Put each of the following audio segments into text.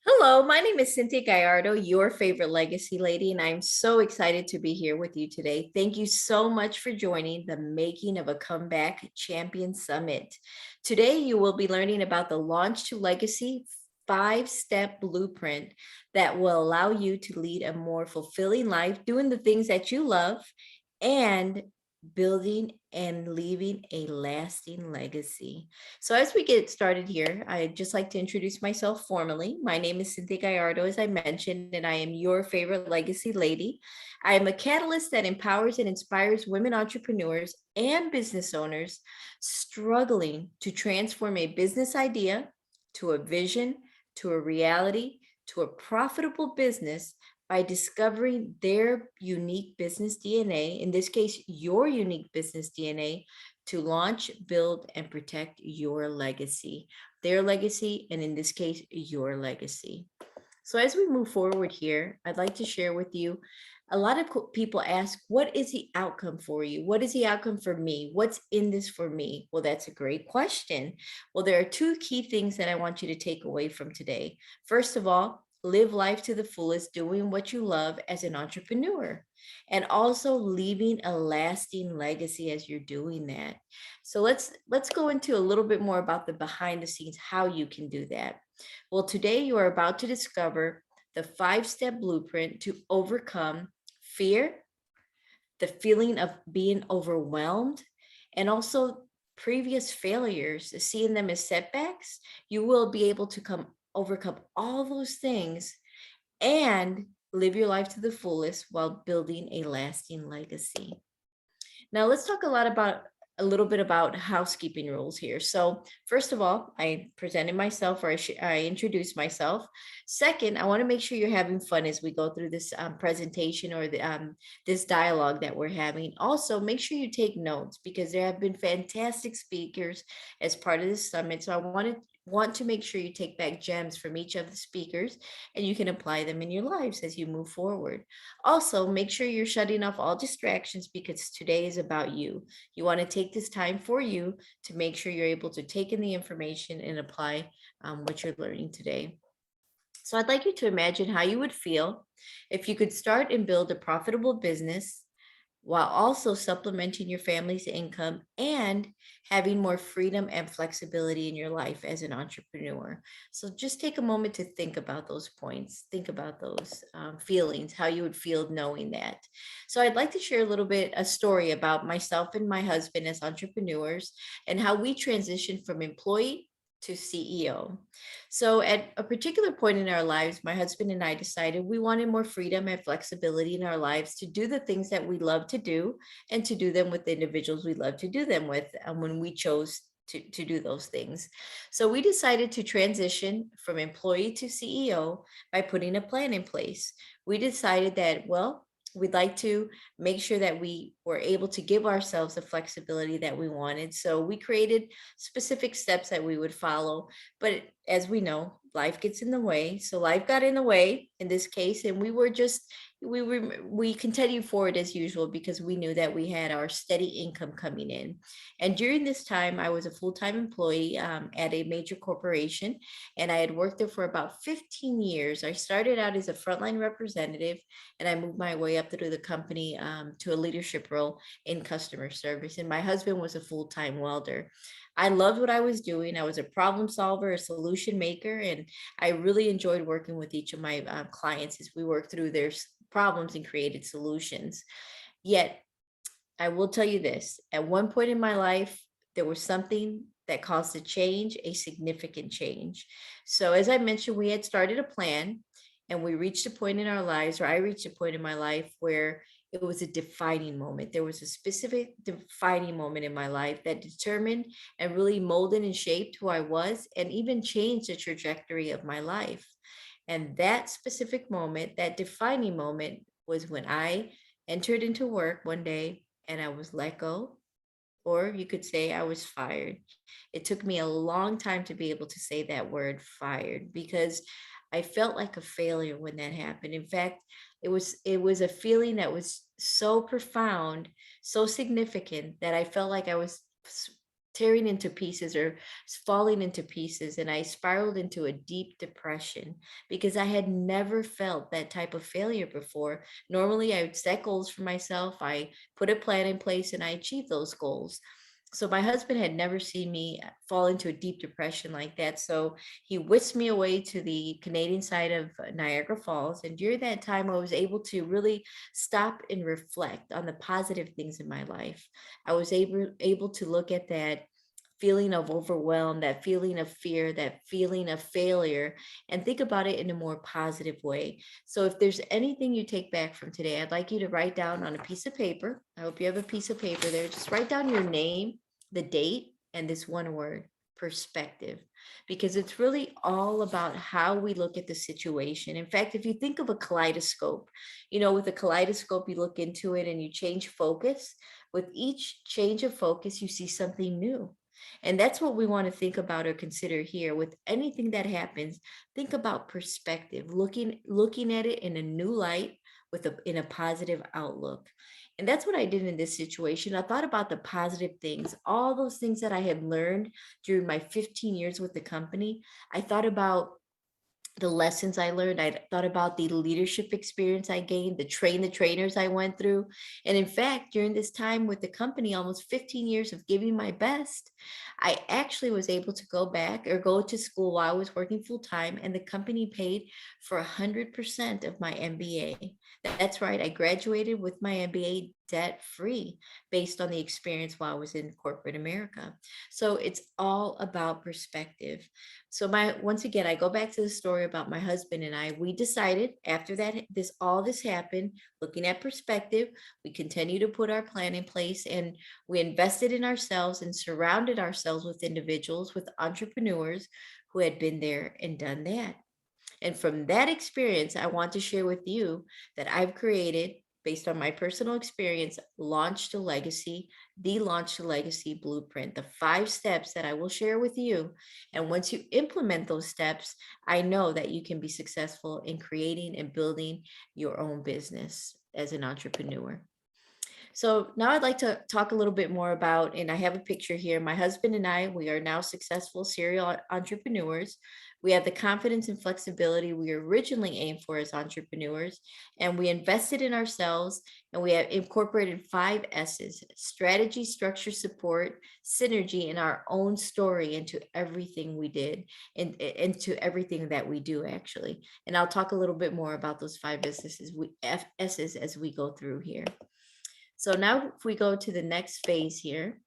Hello, my name is Cynthia Gallardo, your favorite legacy lady, and I'm so excited to be here with you today. Thank you so much for joining the Making of a Comeback Champion Summit. Today, you will be learning about the Launch to Legacy 5-step blueprint that will allow you to lead a more fulfilling life, doing the things that you love, and building and leaving a lasting legacy. So as we get started here, I'd just like to introduce myself formally. My name is Cynthia Gallardo, as I mentioned, and I am your favorite legacy lady. I am a catalyst that empowers and inspires women entrepreneurs and business owners struggling to transform a business idea to a vision, to a reality, to a profitable business by discovering their unique business DNA, in this case, your unique business DNA, to launch, build, and protect your legacy, their legacy, and in this case, your legacy. So as we move forward here, I'd like to share with you, a lot of people ask, what is the outcome for you? What is the outcome for me? What's in this for me? Well, that's a great question. Well, there are two key things that I want you to take away from today. First of all, live life to the fullest, doing what you love as an entrepreneur, and also leaving a lasting legacy as you're doing that. So let's go into a little bit more about the behind the scenes, how you can do that. Well, today you are about to discover the 5-step blueprint to overcome fear, the feeling of being overwhelmed, and also previous failures, seeing them as setbacks. You will be able to overcome all those things and live your life to the fullest while building a lasting legacy. Now let's talk a little bit about housekeeping rules here. So first of all, I presented myself, or I introduced myself. Second, I want to make sure you're having fun as we go through this presentation, or this dialogue that we're having. Also, make sure you take notes, because there have been fantastic speakers as part of this summit. So I want to make sure you take back gems from each of the speakers, and you can apply them in your lives as you move forward. Also, make sure you're shutting off all distractions, because today is about you. You want to take this time for you to make sure you're able to take in the information and apply what you're learning today. So I'd like you to imagine how you would feel if you could start and build a profitable business while also supplementing your family's income and having more freedom and flexibility in your life as an entrepreneur. So just take a moment to think about those points, think about those feelings, how you would feel knowing that. So I'd like to share a story about myself and my husband as entrepreneurs, and how we transitioned from employee to CEO. So at a particular point in our lives, my husband and I decided we wanted more freedom and flexibility in our lives to do the things that we love to do, and to do them with the individuals we love to do them with, when we chose to do those things. So we decided to transition from employee to CEO by putting a plan in place. We decided that, well, we'd like to make sure that we were able to give ourselves the flexibility that we wanted. So we created specific steps that we would follow. But as we know, life gets in the way. So life got in the way in this case, and we continued forward as usual, because we knew that we had our steady income coming in. And during this time, I was a full-time employee at a major corporation, and I had worked there for about 15 years. I started out as a frontline representative, and I moved my way up through the company to a leadership role in customer service. And my husband was a full-time welder. I loved what I was doing. I was a problem solver, a solution maker, and I really enjoyed working with each of my clients as we worked through their problems and created solutions. Yet, I will tell you this, at one point in my life, there was something that caused a change, a significant change. So as I mentioned, we had started a plan, and we reached a point in our lives, or I reached a point in my life, where it was a defining moment. There was a specific defining moment in my life that determined and really molded and shaped who I was, and even changed the trajectory of my life. And that specific moment, that defining moment, was when I entered into work one day and I was let go, or you could say I was fired. It took me a long time to be able to say that word, fired, because I felt like a failure when that happened. In fact, it was a feeling that was so profound, so significant, that I felt like I was tearing into pieces or falling into pieces. And I spiraled into a deep depression because I had never felt that type of failure before. Normally, I would set goals for myself, I put a plan in place, and I achieved those goals. So my husband had never seen me fall into a deep depression like that. So he whisked me away to the Canadian side of Niagara Falls. And during that time, I was able to really stop and reflect on the positive things in my life. I was able to look at that feeling of overwhelm, that feeling of fear, that feeling of failure, and think about it in a more positive way. So if there's anything you take back from today, I'd like you to write down on a piece of paper. I hope you have a piece of paper there. Just write down your name, the date, and this one word: perspective, because it's really all about how we look at the situation. In fact, if you think of a kaleidoscope, with a kaleidoscope, you look into it and you change focus. With each change of focus, you see something new. And that's what we want to think about or consider here with anything that happens. Think about perspective, looking at it in a new light, in a positive outlook. And that's what I did in this situation. I thought about the positive things, all those things that I had learned during my 15 years with the company. I thought about the lessons I learned. I thought about the leadership experience I gained, the trainers I went through. And in fact, during this time with the company, almost 15 years of giving my best, I actually was able to go back or go to school while I was working full time, and the company paid for 100% of my MBA. That's right. I graduated with my MBA debt free based on the experience while I was in corporate America. So it's all about perspective. So once again, I go back to the story about my husband and I. We decided after that all this happened, looking at perspective, we continue to put our plan in place, and we invested in ourselves and surrounded ourselves with individuals, with entrepreneurs who had been there and done that. And from that experience, I want to share with you that I've created, based on my personal experience, the Launch to Legacy Blueprint, the 5 steps that I will share with you. And once you implement those steps, I know that you can be successful in creating and building your own business as an entrepreneur. So now I'd like to talk a little bit more about, and I have a picture here. My husband and I, we are now successful serial entrepreneurs. We have the confidence and flexibility we originally aimed for as entrepreneurs, and we invested in ourselves, and we have incorporated 5 S's: strategy, structure, support, synergy, and our own story into everything we did, and into everything that we do, actually. And I'll talk a little bit more about those 5 S's as we go through here. So now if we go to the next phase here,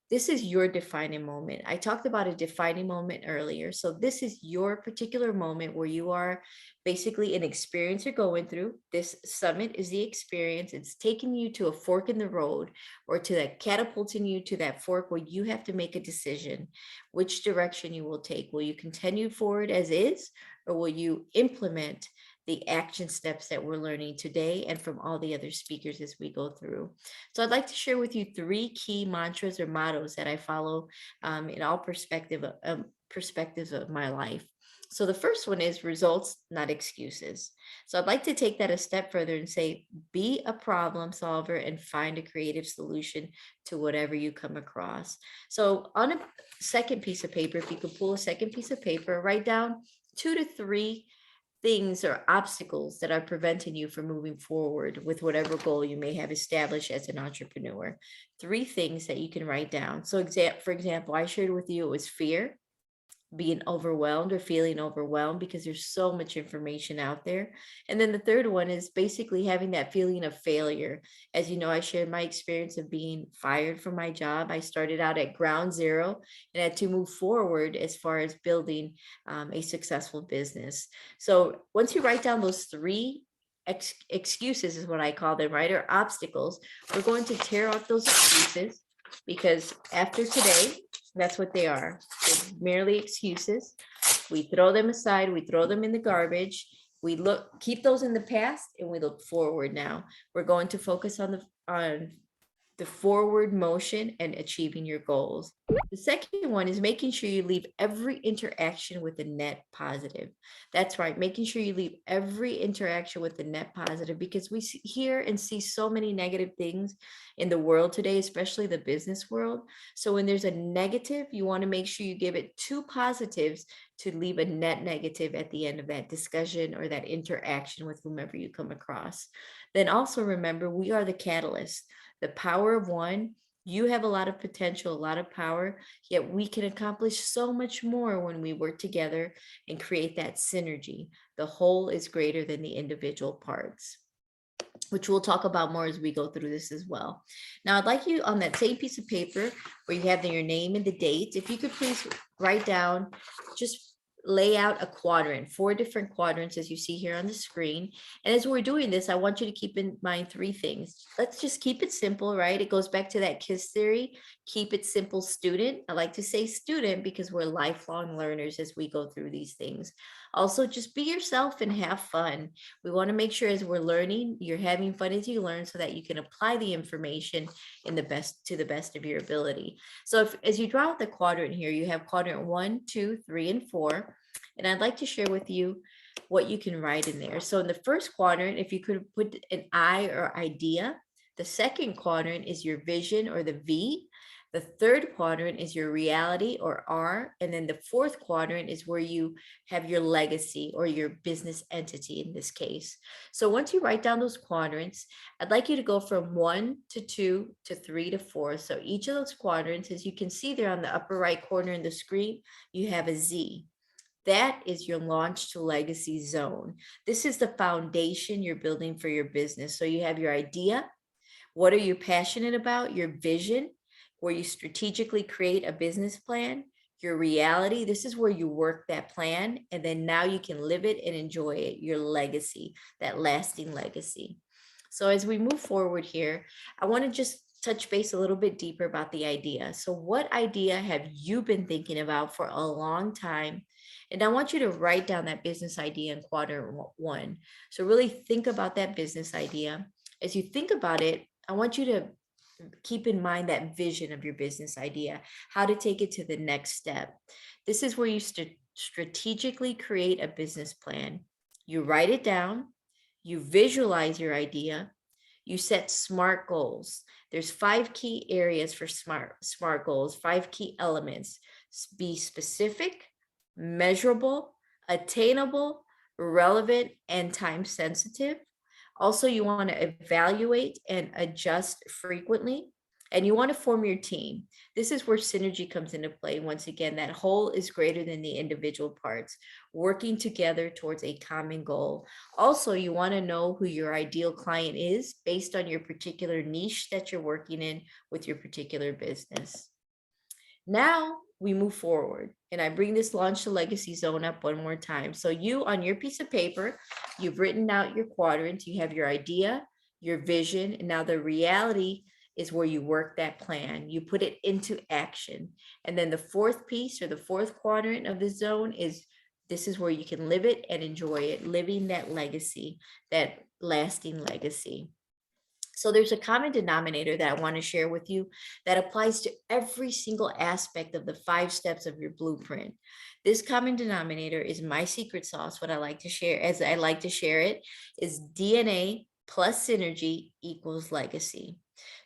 this is your defining moment. I talked about a defining moment earlier. So this is your particular moment where you are basically an experience you're going through. This summit is the experience. It's taking you to a fork in the road, or to that catapulting you to that fork where you have to make a decision which direction you will take. Will you continue forward as is, or will you implement the action steps that we're learning today and from all the other speakers as we go through? So I'd like to share with you 3 key mantras or mottos that I follow in all perspectives of my life. So the first one is results, not excuses. So I'd like to take that a step further and say, be a problem solver and find a creative solution to whatever you come across. So on a second piece of paper, if you could pull a second piece of paper, write down 2 to 3 things or obstacles that are preventing you from moving forward with whatever goal you may have established as an entrepreneur. 3 things that you can write down. So for example, I shared with you, it was fear, being overwhelmed or feeling overwhelmed because there's so much information out there. And then the third one is basically having that feeling of failure. As you know, I shared my experience of being fired from my job. I started out at ground zero and had to move forward as far as building a successful business. So once you write down those 3 excuses, is what I call them, right, or obstacles, we're going to tear out those excuses, because after today, that's what they are. They're merely excuses. We throw them aside. We throw them in the garbage. We keep those in the past, and we look forward now. We're going to focus on the forward motion, and achieving your goals. The second one is making sure you leave every interaction with a net positive. That's right, making sure you leave every interaction with a net positive, because we hear and see so many negative things in the world today, especially the business world. So when there's a negative, you want to make sure you give it two positives to leave a net negative at the end of that discussion or that interaction with whomever you come across. Then also remember, we are the catalyst, the power of one. You have a lot of potential, a lot of power, yet we can accomplish so much more when we work together and create that synergy. The whole is greater than the individual parts, which we'll talk about more as we go through this as well. Now, I'd like you on that same piece of paper where you have your name and the date, if you could please write down, just lay out a quadrant, 4 different quadrants as you see here on the screen. And as we're doing this, I want you to keep in mind 3 things. Let's just keep it simple, right? It goes back to that KISS theory. Keep it simple, student. I like to say student because we're lifelong learners as we go through these things. Also, just be yourself and have fun. We want to make sure as we're learning, you're having fun as you learn so that you can apply the information to the best of your ability. So as you draw out the quadrant here, you have quadrant 1, 2, 3, and 4. And I'd like to share with you what you can write in there. So in the first quadrant, if you could put an I or idea, the second quadrant is your vision or the V. The third quadrant is your reality or R. And then the fourth quadrant is where you have your legacy or your business entity in this case. So once you write down those quadrants, I'd like you to go from 1 to 2 to 3 to 4. So each of those quadrants, as you can see there on the upper right corner in the screen, you have a Z. That is your launch to legacy zone. This is the foundation you're building for your business. So you have your idea. What are you passionate about? Your vision, where you strategically create a business plan. Your reality, this is where you work that plan. And then now you can live it and enjoy it. Your legacy, that lasting legacy. So as we move forward here, I want to just touch base a little bit deeper about the idea. So what idea have you been thinking about for a long time? And I want you to write down that business idea in quadrant 1. So really think about that business idea. As you think about it, I want you to keep in mind that vision of your business idea, how to take it to the next step. This is where you strategically create a business plan. You write it down, you visualize your idea, you set SMART goals. There's 5 key areas for SMART goals, 5 key elements. Be specific, measurable, attainable, relevant, and time sensitive. Also, you want to evaluate and adjust frequently, and you want to form your team. This is where synergy comes into play. Once again, that whole is greater than the individual parts, working together towards a common goal. Also, you want to know who your ideal client is based on your particular niche that you're working in with your particular business. Now we move forward, and I bring this launch to legacy zone up one more time. So you, on your piece of paper, you've written out your quadrants. You have your idea, your vision, and now the reality is where you work that plan. You put it into action. And then the fourth piece or the fourth quadrant of the zone is, this is where you can live it and enjoy it, living that legacy, that lasting legacy. So there's a common denominator that I want to share with you that applies to every single aspect of the 5 steps of your blueprint. This common denominator is my secret sauce. What I like to share, as I like to share it, is DNA plus synergy equals legacy.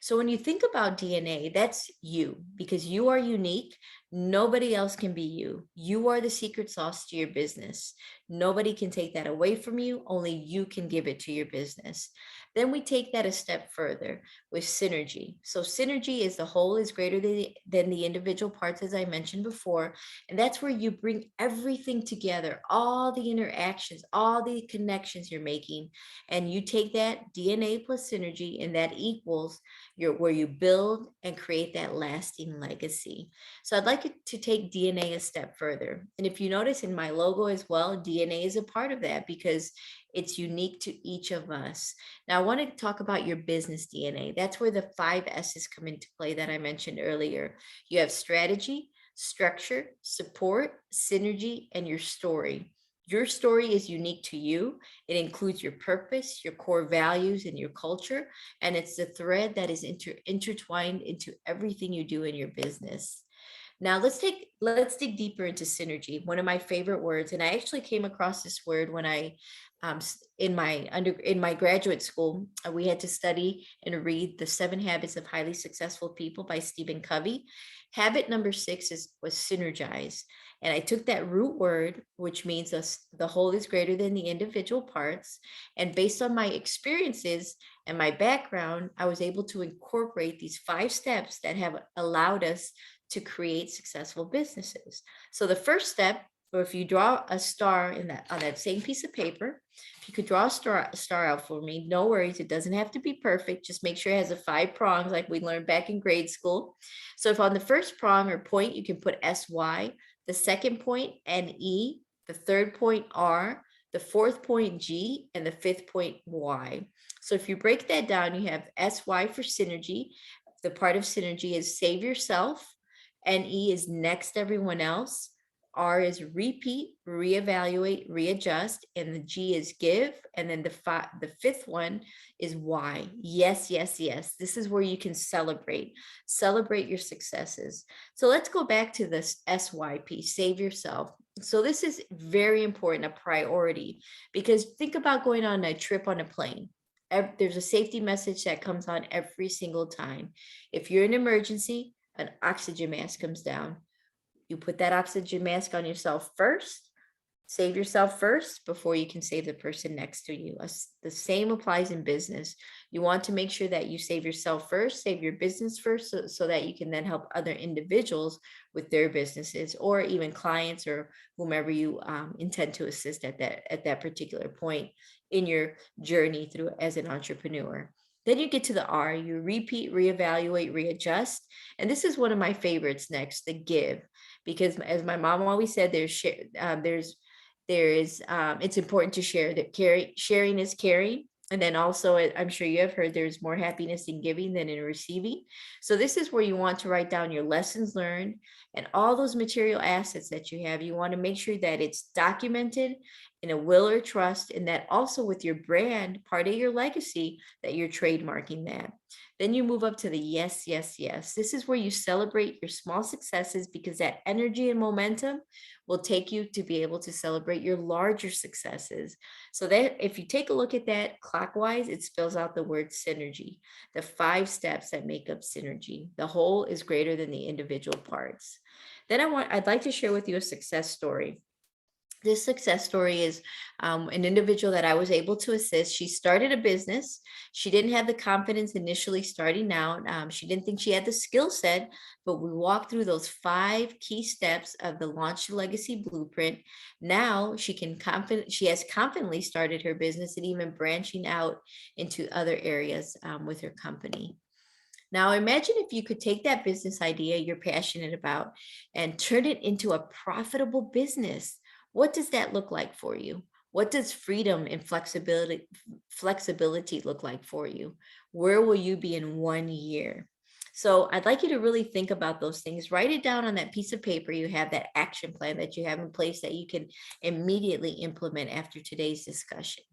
So when you think about DNA, that's you, because you are unique. Nobody else can be you. You are the secret sauce to your business. Nobody can take that away from you. Only you can give it to your business. Then we take that a step further with synergy. So synergy is the whole is greater than the individual parts, as I mentioned before. And that's where you bring everything together, all the interactions, all the connections you're making. And you take that DNA plus synergy, and that equals where you build and create that lasting legacy. So I'd like to take DNA a step further. And if you notice in my logo as well, DNA is a part of that because it's unique to each of us. Now, I want to talk about your business DNA. That's where the 5 S's come into play that I mentioned earlier. You have strategy, structure, support, synergy, and your story. Your story is unique to you. It includes your purpose, your core values, and your culture. And it's the thread that is intertwined into everything you do in your business. Now let's dig deeper into synergy, one of my favorite words. And I actually came across this word when I in my graduate school, we had to study and read The 7 Habits of Highly Successful People by Stephen Covey. Habit number 6 was synergize. And I took that root word, which means the whole is greater than the individual parts. And based on my experiences and my background, I was able to incorporate these 5 steps that have allowed us to create successful businesses. So the first step, or if you draw a star on that same piece of paper, if you could draw a star out for me, no worries, it doesn't have to be perfect. Just make sure it has the 5 prongs like we learned back in grade school. So if on the first prong or point, you can put SY, the second point NE, the third point R, the fourth point G, and the fifth point Y. So if you break that down, you have SY for synergy. The part of synergy is save yourself. NE is next everyone else. R is repeat, reevaluate, readjust, and the G is give. And then the fifth one is why. Yes, yes, yes. This is where you can celebrate your successes. So let's go back to this SYP, save yourself. So this is very important, a priority, because think about going on a trip on a plane. There's a safety message that comes on every single time. If you're in an emergency, an oxygen mask comes down. You put that oxygen mask on yourself first, save yourself first before you can save the person next to you. The same applies in business. You want to make sure that you save yourself first, save your business first, so that you can then help other individuals with their businesses, or even clients or whomever you intend to assist at that particular point in your journey through as an entrepreneur. Then you get to the R, you repeat, reevaluate, readjust. And this is one of my favorites next, the give, because as my mom always said, it's important to share, that sharing is caring. And then also, I'm sure you have heard, there's more happiness in giving than in receiving. So this is where you want to write down your lessons learned and all those material assets that you have. You want to make sure that it's documented in a will or trust, and that also with your brand, part of your legacy, that you're trademarking that. Then you move up to the yes, yes, yes. This is where you celebrate your small successes, because that energy and momentum will take you to be able to celebrate your larger successes. So that if you take a look at that clockwise, it spells out the word synergy, the 5 steps that make up synergy. The whole is greater than the individual parts. Then I'd like to share with you a success story. This success story is an individual that I was able to assist. She started a business. She didn't have the confidence initially starting out. She didn't think she had the skill set, but we walked through those 5 key steps of the Launch to Legacy Blueprint. Now she has confidently started her business and even branching out into other areas with her company. Now, imagine if you could take that business idea you're passionate about and turn it into a profitable business. What does that look like for you? What does freedom and flexibility look like for you? Where will you be in 1 year? So I'd like you to really think about those things. Write it down on that piece of paper. You have that action plan that you have in place that you can immediately implement after today's discussion.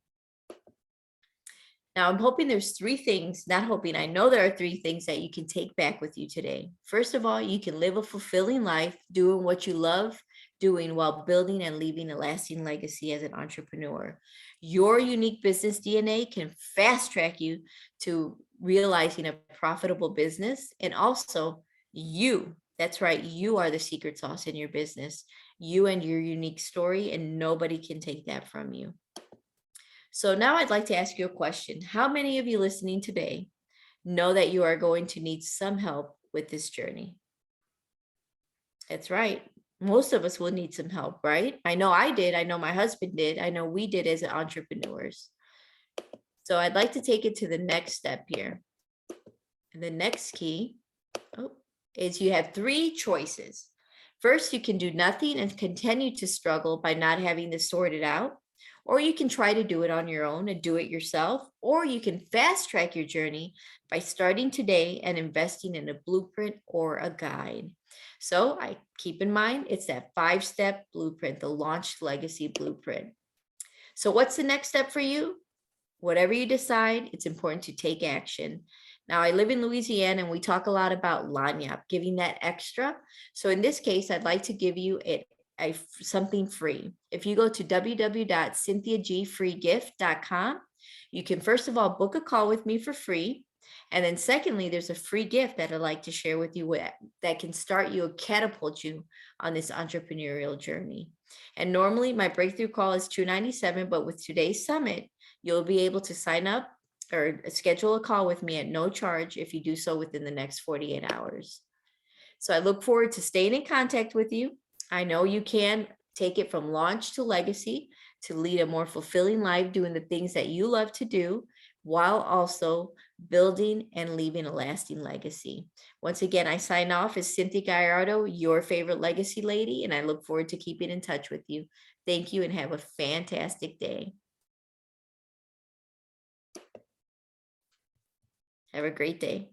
Now, I'm hoping there's 3 things, not hoping, I know there are 3 things that you can take back with you today. First of all, you can live a fulfilling life doing what you love doing while building and leaving a lasting legacy as an entrepreneur. Your unique business DNA can fast track you to realizing a profitable business. And also, that's right, you are the secret sauce in your business. You and your unique story, and nobody can take that from you. So now I'd like to ask you a question. How many of you listening today know that you are going to need some help with this journey? That's right. Most of us will need some help, right? I know I did. I know my husband did. I know we did as entrepreneurs. So I'd like to take it to the next step here. And the next key is you have 3 choices. First, you can do nothing and continue to struggle by not having this sorted out. Or you can try to do it on your own and do it yourself. Or you can fast track your journey by starting today and investing in a blueprint or a guide. So I keep in mind, it's that 5-step blueprint, the launch legacy blueprint. So what's the next step for you? Whatever you decide, it's important to take action. Now, I live in Louisiana and we talk a lot about lagniappe, giving that extra. So in this case, I'd like to give you something free. If you go to www.cynthiagfreegift.com, you can first of all book a call with me for free. And then secondly, there's a free gift that I'd like to share with you that can start you or catapult you on this entrepreneurial journey. And normally my breakthrough call is $297, but with today's summit, you'll be able to sign up or schedule a call with me at no charge if you do so within the next 48 hours. So I look forward to staying in contact with you. I know you can take it from launch to legacy to lead a more fulfilling life, doing the things that you love to do, while also building and leaving a lasting legacy. Once again, I sign off as Cynthia Gallardo, your favorite legacy lady, and I look forward to keeping in touch with you. Thank you and have a fantastic day. Have a great day.